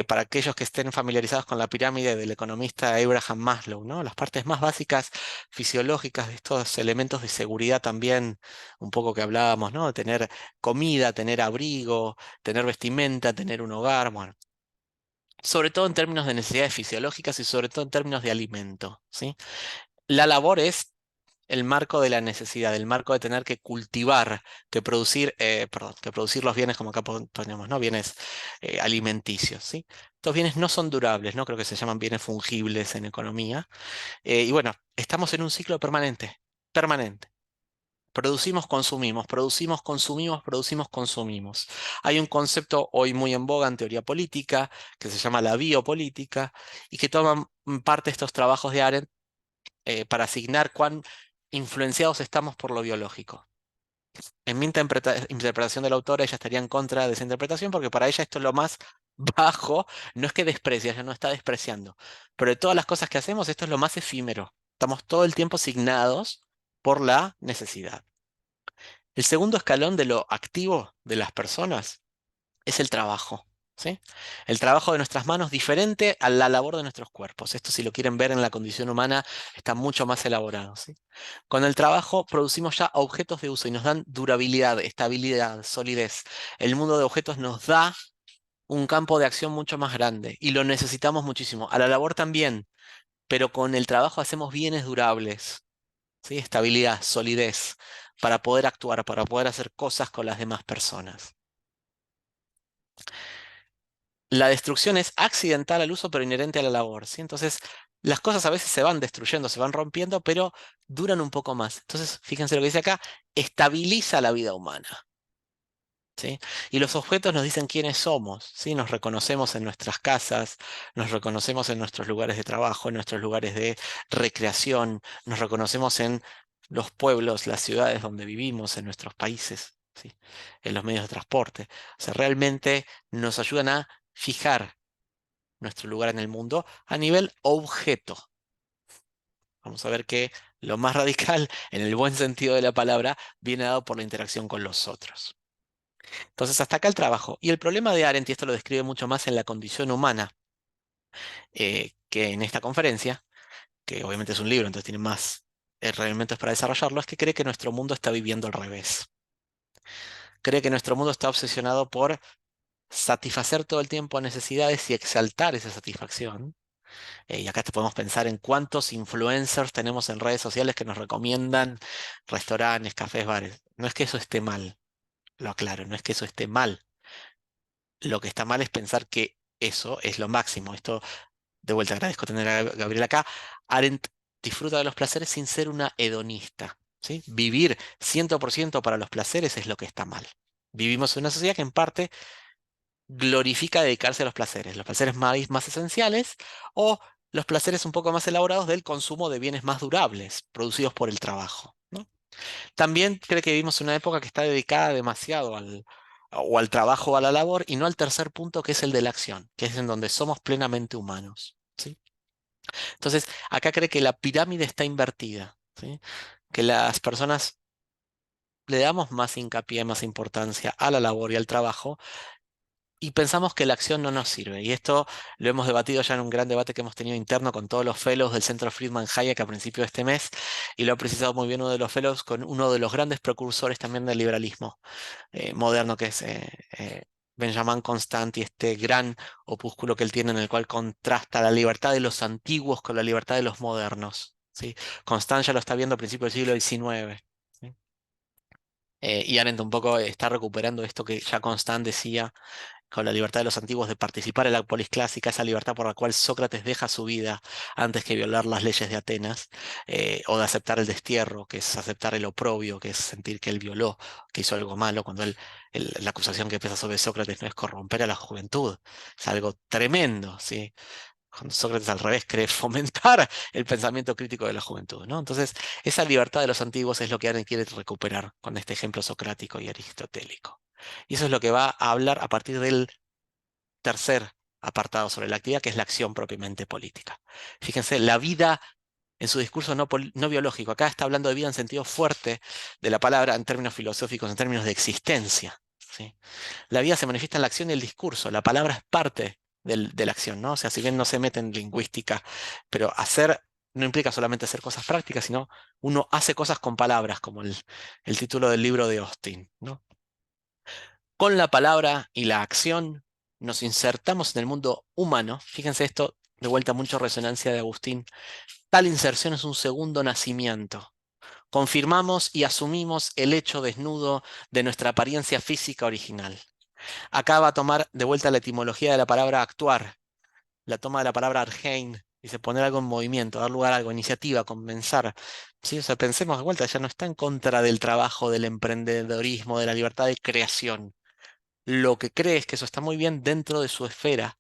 Para aquellos que estén familiarizados con la pirámide del economista Abraham Maslow, ¿no? Las partes más básicas fisiológicas de estos elementos de seguridad también, un poco que hablábamos, ¿no? De tener comida, tener abrigo, tener vestimenta, tener un hogar, bueno. Sobre todo en términos de necesidades fisiológicas y sobre todo en términos de alimento, ¿sí? La labor es el marco de la necesidad, el marco de tener que cultivar, que producir los bienes como acá ponemos, ¿no? Bienes alimenticios, ¿sí? Estos bienes no son durables, ¿no? Creo que se llaman bienes fungibles en economía. Y bueno, estamos en un ciclo permanente, permanente. Producimos, consumimos, producimos, consumimos, producimos, consumimos. Hay un concepto hoy muy en boga en teoría política que se llama la biopolítica y que toman parte de estos trabajos de Arendt para asignar cuán influenciados estamos por lo biológico. En mi interpretación del autor, ella estaría en contra de esa interpretación porque para ella esto es lo más bajo, no es que desprecia, ella no está despreciando, pero de todas las cosas que hacemos, esto es lo más efímero. Estamos todo el tiempo asignados por la necesidad. El segundo escalón de lo activo de las personas es el trabajo. ¿Sí? El trabajo de nuestras manos diferente a la labor de nuestros cuerpos. Esto, si lo quieren ver en la condición humana, está mucho más elaborado. ¿Sí? Con el trabajo producimos ya objetos de uso y nos dan durabilidad, estabilidad, solidez. El mundo de objetos nos da un campo de acción mucho más grande y lo necesitamos muchísimo. A la labor también, pero con el trabajo hacemos bienes durables. ¿Sí? Estabilidad, solidez, para poder actuar, para poder hacer cosas con las demás personas. La destrucción es accidental al uso, pero inherente a la labor, ¿sí? Entonces, las cosas a veces se van destruyendo, se van rompiendo, pero duran un poco más. Entonces, fíjense lo que dice acá, estabiliza la vida humana. ¿sí? Y los objetos nos dicen quiénes somos, ¿sí? Nos reconocemos en nuestras casas, nos reconocemos en nuestros lugares de trabajo, en nuestros lugares de recreación, nos reconocemos en los pueblos, las ciudades donde vivimos, en nuestros países, ¿sí? En los medios de transporte. O sea, realmente nos ayudan a fijar nuestro lugar en el mundo a nivel objeto. Vamos a ver que lo más radical, en el buen sentido de la palabra, viene dado por la interacción con los otros. Entonces, hasta acá el trabajo. Y el problema de Arendt, y esto lo describe mucho más en la condición humana que en esta conferencia, que obviamente es un libro, entonces tiene más elementos para desarrollarlo, es que cree que nuestro mundo está viviendo al revés. Cree que nuestro mundo está obsesionado por satisfacer todo el tiempo necesidades y exaltar esa satisfacción. Y acá te podemos pensar en cuántos influencers tenemos en redes sociales que nos recomiendan restaurantes, cafés, bares. No es que eso esté mal, lo aclaro, no es que eso esté mal. Lo que está mal es pensar que eso es lo máximo. Esto, de vuelta, agradezco tener a Gabriel acá. Arendt disfruta de los placeres sin ser una hedonista, ¿sí? Vivir 100% para los placeres es lo que está mal. Vivimos en una sociedad que en parte glorifica dedicarse a los placeres más esenciales o los placeres un poco más elaborados del consumo de bienes más durables, producidos por el trabajo, ¿no? También cree que vivimos en una época que está dedicada demasiado al trabajo o a la labor y no al tercer punto que es el de la acción, que es en donde somos plenamente humanos, ¿sí? Entonces, acá cree que la pirámide está invertida, ¿sí? Que las personas le damos más hincapié, más importancia a la labor y al trabajo y pensamos que la acción no nos sirve. Y esto lo hemos debatido ya en un gran debate que hemos tenido interno con todos los fellows del Centro Friedman Hayek a principios de este mes, y lo ha precisado muy bien uno de los fellows con uno de los grandes precursores también del liberalismo moderno, que es Benjamin Constant, y este gran opúsculo que él tiene en el cual contrasta la libertad de los antiguos con la libertad de los modernos. ¿Sí? Constant ya lo está viendo a principios del siglo XIX. ¿Sí? Y Arendt un poco está recuperando esto que ya Constant decía con la libertad de los antiguos de participar en la polis clásica, esa libertad por la cual Sócrates deja su vida antes que violar las leyes de Atenas, o de aceptar el destierro, que es aceptar el oprobio, que es sentir que él violó, que hizo algo malo, cuando la acusación que pesa sobre Sócrates no es corromper a la juventud, es algo tremendo, ¿sí? Cuando Sócrates al revés cree fomentar el pensamiento crítico de la juventud, ¿no? Entonces, esa libertad de los antiguos es lo que Arendt quiere recuperar con este ejemplo socrático y aristotélico. Y eso es lo que va a hablar a partir del tercer apartado sobre la actividad, que es la acción propiamente política. Fíjense, la vida en su discurso no biológico, acá está hablando de vida en sentido fuerte de la palabra en términos filosóficos, en términos de existencia, ¿sí? La vida se manifiesta en la acción y el discurso, la palabra es parte de la acción, ¿no? O sea, si bien no se mete en lingüística, pero hacer no implica solamente hacer cosas prácticas, sino uno hace cosas con palabras, como el título del libro de Austin, ¿no? Con la palabra y la acción nos insertamos en el mundo humano. Fíjense esto, de vuelta mucho resonancia de Agustín. Tal inserción es un segundo nacimiento. Confirmamos y asumimos el hecho desnudo de nuestra apariencia física original. Acá va a tomar de vuelta la etimología de la palabra actuar, la toma de la palabra argein, dice poner algo en movimiento, dar lugar a algo, iniciativa, comenzar. Sí, o sea, pensemos de vuelta, ya no está en contra del trabajo, del emprendedorismo, de la libertad de creación. Lo que cree es que eso está muy bien dentro de su esfera,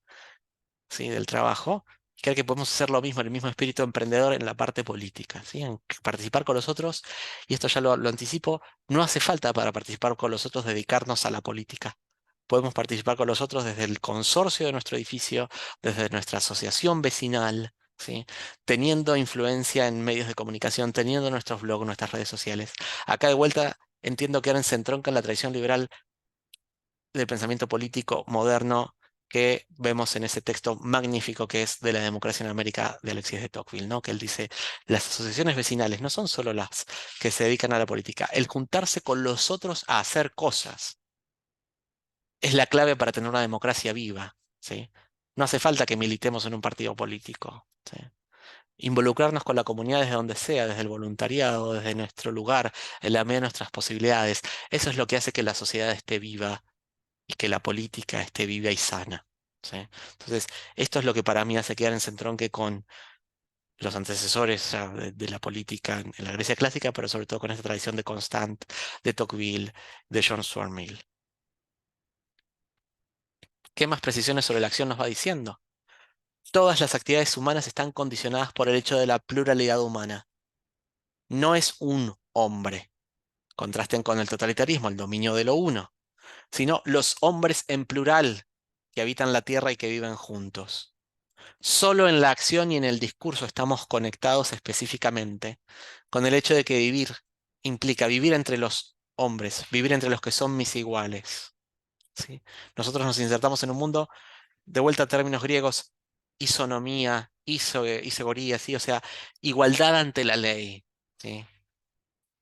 ¿sí? Del trabajo. Cree que podemos hacer lo mismo, el mismo espíritu emprendedor en la parte política, ¿sí? En participar con los otros, y esto ya lo anticipo, no hace falta para participar con los otros dedicarnos a la política. Podemos participar con los otros desde el consorcio de nuestro edificio, desde nuestra asociación vecinal, ¿sí? Teniendo influencia en medios de comunicación, teniendo nuestros blogs, nuestras redes sociales. Acá de vuelta entiendo que Arendt se entronca en la tradición liberal del pensamiento político moderno que vemos en ese texto magnífico que es de la democracia en América de Alexis de Tocqueville, ¿no? Que él dice, las asociaciones vecinales no son solo las que se dedican a la política, el juntarse con los otros a hacer cosas es la clave para tener una democracia viva, ¿sí? No hace falta que militemos en un partido político, ¿sí? Involucrarnos con la comunidad desde donde sea, desde el voluntariado, desde nuestro lugar, en la medida de nuestras posibilidades. Eso es lo que hace que la sociedad esté viva y que la política esté viva y sana, ¿sí? Entonces, esto es lo que para mí hace quedar en Centronque con los antecesores, o sea, de la política en la Grecia clásica, pero sobre todo con esta tradición de Constant, de Tocqueville, de John Stuart Mill. ¿Qué más precisiones sobre la acción nos va diciendo? Todas las actividades humanas están condicionadas por el hecho de la pluralidad humana. No es un hombre. Contrasten con el totalitarismo, el dominio de lo uno, sino los hombres en plural que habitan la tierra y que viven juntos. Solo en la acción y en el discurso estamos conectados específicamente con el hecho de que vivir implica vivir entre los hombres, vivir entre los que son mis iguales. ¿Sí? Nosotros nos insertamos en un mundo, de vuelta a términos griegos, isonomía, isogoría, ¿sí? O sea, igualdad ante la ley. ¿Sí?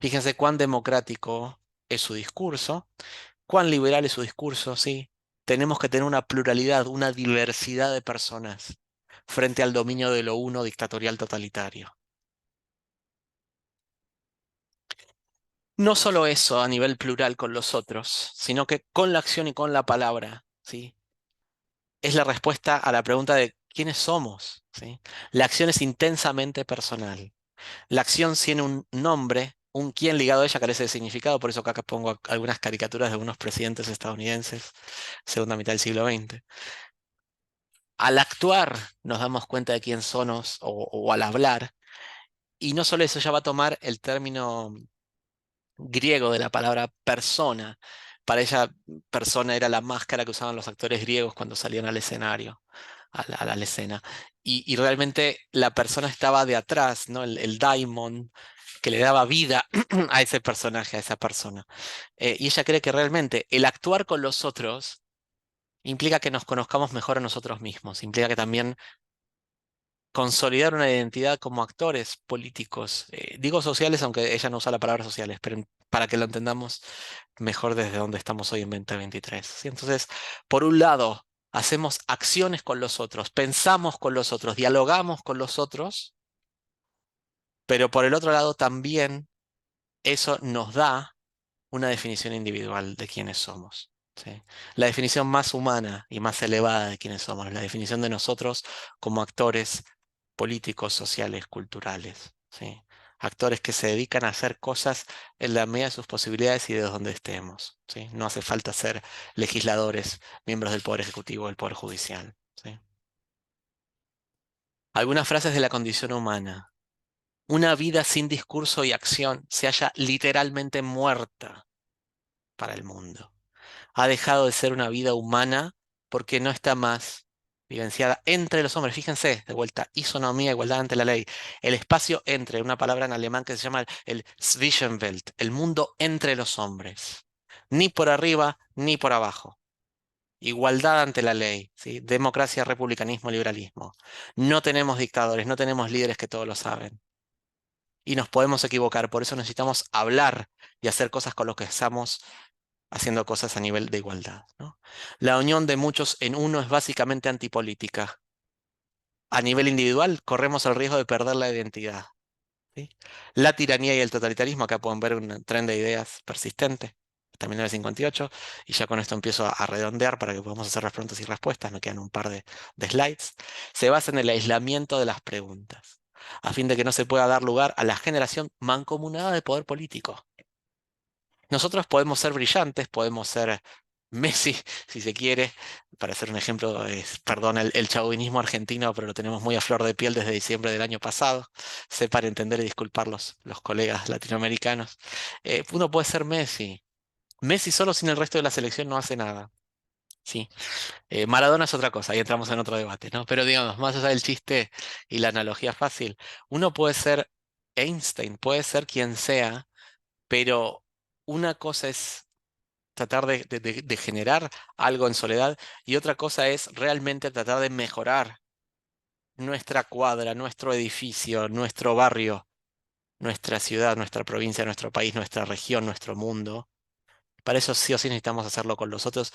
Fíjense cuán democrático es su discurso, cuán liberal es su discurso, ¿sí? Tenemos que tener una pluralidad, una diversidad de personas frente al dominio de lo uno dictatorial totalitario. No solo eso a nivel plural con los otros, sino que con la acción y con la palabra, ¿sí? Es la respuesta a la pregunta de quiénes somos, ¿sí? La acción es intensamente personal. La acción tiene un nombre, un quién ligado a ella carece de significado, por eso acá pongo algunas caricaturas de algunos presidentes estadounidenses, segunda mitad del siglo XX. Al actuar nos damos cuenta de quién somos o al hablar, y no solo eso, ya va a tomar el término griego de la palabra persona. Para ella, persona era la máscara que usaban los actores griegos cuando salían al escenario, a la escena. Y realmente la persona estaba de atrás, ¿no? El daimon que le daba vida a ese personaje, a esa persona. Y ella cree que realmente el actuar con los otros implica que nos conozcamos mejor a nosotros mismos, implica que también consolidar una identidad como actores políticos, digo sociales, aunque ella no usa la palabra sociales, pero para que lo entendamos mejor desde donde estamos hoy en 2023. ¿Sí? Entonces, por un lado, hacemos acciones con los otros, pensamos con los otros, dialogamos con los otros, pero por el otro lado también eso nos da una definición individual de quiénes somos. ¿Sí? La definición más humana y más elevada de quiénes somos, la definición de nosotros como actores políticos, sociales, culturales. ¿Sí? Actores que se dedican a hacer cosas en la medida de sus posibilidades y de donde estemos. ¿Sí? No hace falta ser legisladores, miembros del Poder Ejecutivo o del Poder Judicial. ¿Sí? Algunas frases de la condición humana. Una vida sin discurso y acción se halla literalmente muerta para el mundo. Ha dejado de ser una vida humana porque no está más vivenciada entre los hombres. Fíjense, de vuelta, isonomía, igualdad ante la ley. El espacio entre, una palabra en alemán que se llama el Zwischenwelt, el mundo entre los hombres. Ni por arriba ni por abajo. Igualdad ante la ley, ¿sí? Democracia, republicanismo, liberalismo. No tenemos dictadores, no tenemos líderes que todos lo saben. Y nos podemos equivocar, por eso necesitamos hablar y hacer cosas con lo que estamos haciendo cosas a nivel de igualdad, ¿no? La unión de muchos en uno es básicamente antipolítica. A nivel individual, corremos el riesgo de perder la identidad. ¿Sí? La tiranía y el totalitarismo, acá pueden ver un tren de ideas persistente, hasta 1958, y ya con esto empiezo a redondear para que podamos hacer las preguntas y respuestas, me quedan un par de slides, se basa en el aislamiento de las preguntas, a fin de que no se pueda dar lugar a la generación mancomunada de poder político. Nosotros podemos ser brillantes, podemos ser Messi, si se quiere, para hacer un ejemplo, perdón, el chauvinismo argentino, pero lo tenemos muy a flor de piel desde diciembre del año pasado. Sé para entender y disculpar los colegas latinoamericanos. Uno puede ser Messi. Messi solo sin el resto de la selección no hace nada. Sí. Maradona es otra cosa, ahí entramos en otro debate, ¿no? Pero digamos, más allá del chiste y la analogía fácil, uno puede ser Einstein, puede ser quien sea, pero una cosa es tratar de generar algo en soledad y otra cosa es realmente tratar de mejorar nuestra cuadra, nuestro edificio, nuestro barrio, nuestra ciudad, nuestra provincia, nuestro país, nuestra región, nuestro mundo. Para eso sí o sí necesitamos hacerlo con los otros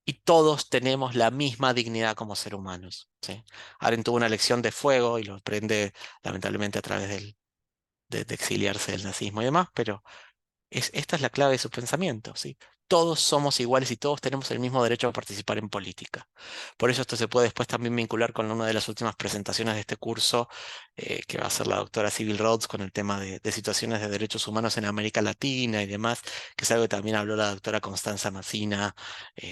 y todos tenemos la misma dignidad como seres humanos. ¿Sí? Aren tuvo una lección de fuego y lo aprende lamentablemente a través de exiliarse del nazismo y demás, pero esta es la clave de su pensamiento, ¿sí? Todos somos iguales y todos tenemos el mismo derecho a participar en política. Por eso esto se puede después también vincular con una de las últimas presentaciones de este curso, que va a ser la doctora Civil Rhodes con el tema de situaciones de derechos humanos en América Latina y demás, que es algo que también habló la doctora Constanza Massina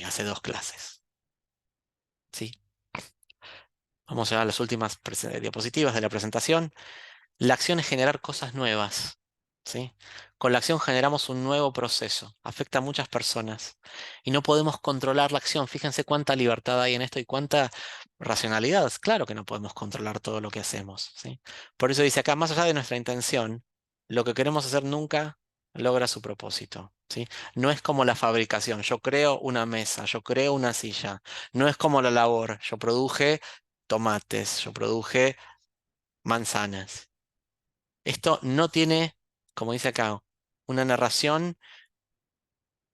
hace dos clases. ¿sí? Vamos a las últimas diapositivas de la presentación. La acción es generar cosas nuevas, ¿sí? Con la acción generamos un nuevo proceso, afecta a muchas personas y no podemos controlar la acción. Fíjense cuánta libertad hay en esto y cuánta racionalidad. Claro que no podemos controlar todo lo que hacemos, ¿sí? Por eso dice acá, más allá de nuestra intención, lo que queremos hacer nunca logra su propósito, ¿sí? No es como la fabricación, yo creo una mesa, yo creo una silla, no es como la labor, yo produje tomates, yo produje manzanas. Esto no tiene, como dice acá, una narración,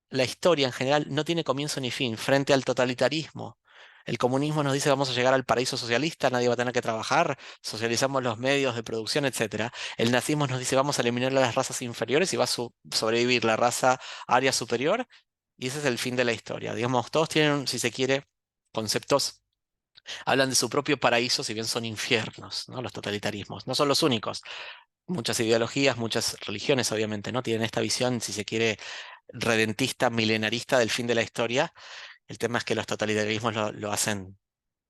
la historia en general no tiene comienzo ni fin frente al totalitarismo. El comunismo nos dice vamos a llegar al paraíso socialista, nadie va a tener que trabajar, socializamos los medios de producción, etcétera. El nazismo nos dice vamos a eliminar las razas inferiores y va a sobrevivir la raza aria superior, y ese es el fin de la historia. Digamos, todos tienen, si se quiere, conceptos, hablan de su propio paraíso, si bien son infiernos, ¿no? Los totalitarismos. No son los únicos. Muchas ideologías, muchas religiones, obviamente, ¿no? Tienen esta visión, si se quiere, redentista, milenarista del fin de la historia. El tema es que los totalitarismos lo hacen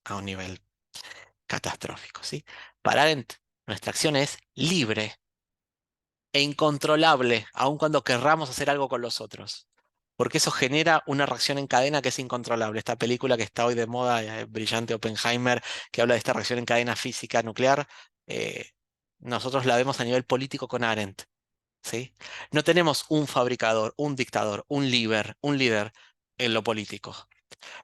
a un nivel catastrófico, ¿sí? Para Arendt, nuestra acción es libre e incontrolable, aun cuando querramos hacer algo con los otros. Porque eso genera una reacción en cadena que es incontrolable. Esta película que está hoy de moda, brillante Oppenheimer, que habla de esta reacción en cadena física nuclear, eh, nosotros la vemos a nivel político con Arendt. ¿Sí? No tenemos un fabricador, un dictador, un líder en lo político.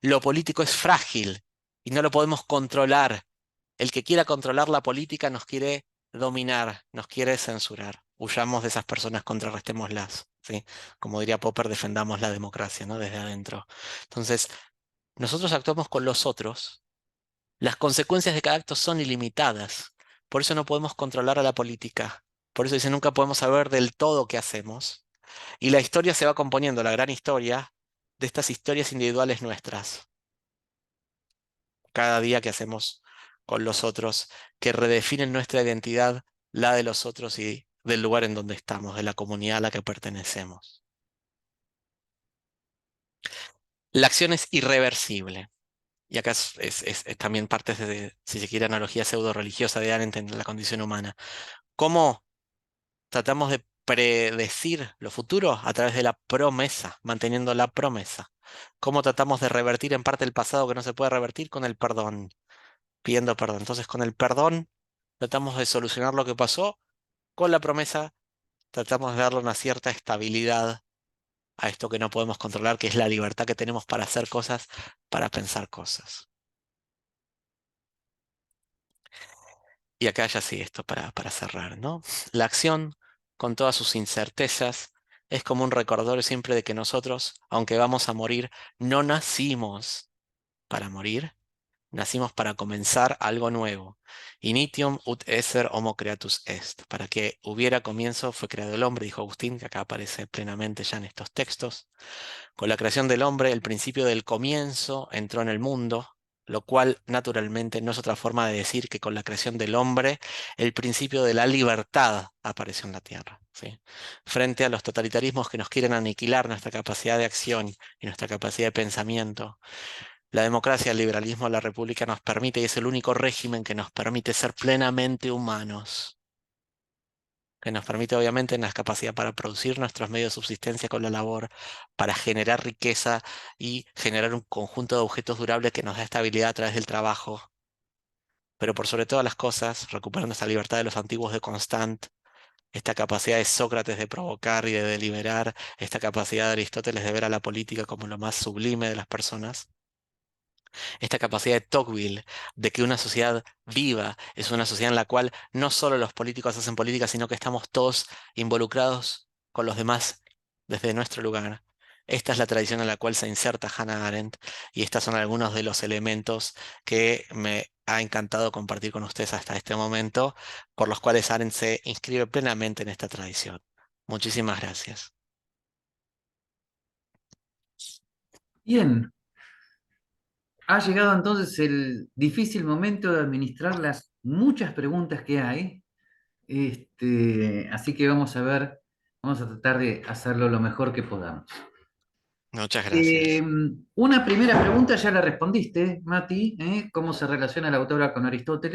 Lo político es frágil y no lo podemos controlar. El que quiera controlar la política nos quiere dominar, nos quiere censurar. Huyamos de esas personas, contrarrestémoslas, ¿sí? Como diría Popper, defendamos la democracia, ¿no? Desde adentro. Entonces, nosotros actuamos con los otros. Las consecuencias de cada acto son ilimitadas. Por eso no podemos controlar a la política. Por eso dice, nunca podemos saber del todo qué hacemos. Y la historia se va componiendo, la gran historia, de estas historias individuales nuestras. Cada día que hacemos con los otros, que redefinen nuestra identidad, la de los otros y del lugar en donde estamos, de la comunidad a la que pertenecemos. La acción es irreversible. Y acá es también parte de, si se quiere, analogía pseudo-religiosa de Arendt en la condición humana. ¿Cómo tratamos de predecir lo futuro? A través de la promesa, manteniendo la promesa. ¿Cómo tratamos de revertir en parte el pasado que no se puede revertir? Con el perdón, pidiendo perdón. Entonces, con el perdón tratamos de solucionar lo que pasó. Con la promesa tratamos de darle una cierta estabilidad a esto que no podemos controlar, que es la libertad que tenemos para hacer cosas, para pensar cosas. Y acá ya sí, esto para cerrar, ¿no? La acción, con todas sus incertezas, es como un recordatorio siempre de que nosotros, aunque vamos a morir, no nacimos para morir, nacimos para comenzar algo nuevo. Initium ut esser homo creatus est. Para que hubiera comienzo fue creado el hombre, dijo Agustín, que acá aparece plenamente ya en estos textos. Con la creación del hombre, el principio del comienzo entró en el mundo, lo cual naturalmente no es otra forma de decir que con la creación del hombre, el principio de la libertad apareció en la tierra, ¿sí? Frente a los totalitarismos que nos quieren aniquilar nuestra capacidad de acción y nuestra capacidad de pensamiento, la democracia, el liberalismo, la república nos permite, y es el único régimen que nos permite ser plenamente humanos, que nos permite obviamente la capacidad para producir nuestros medios de subsistencia con la labor, para generar riqueza y generar un conjunto de objetos durables que nos da estabilidad a través del trabajo. Pero por sobre todas las cosas, recuperando esa libertad de los antiguos de Constant, esta capacidad de Sócrates de provocar y de deliberar, esta capacidad de Aristóteles de ver a la política como lo más sublime de las personas, esta capacidad de Tocqueville de que una sociedad viva es una sociedad en la cual no solo los políticos hacen política, sino que estamos todos involucrados con los demás desde nuestro lugar. Esta es la tradición en la cual se inserta Hannah Arendt y estos son algunos de los elementos que me ha encantado compartir con ustedes hasta este momento, por los cuales Arendt se inscribe plenamente en esta tradición. Muchísimas gracias. Bien, ha llegado entonces el difícil momento de administrar las muchas preguntas que hay. Así que vamos a ver, vamos a tratar de hacerlo lo mejor que podamos. Muchas Eh, gracias. una primera pregunta ya la respondiste, Mati, ¿eh? ¿Cómo se relaciona la autora con Aristóteles?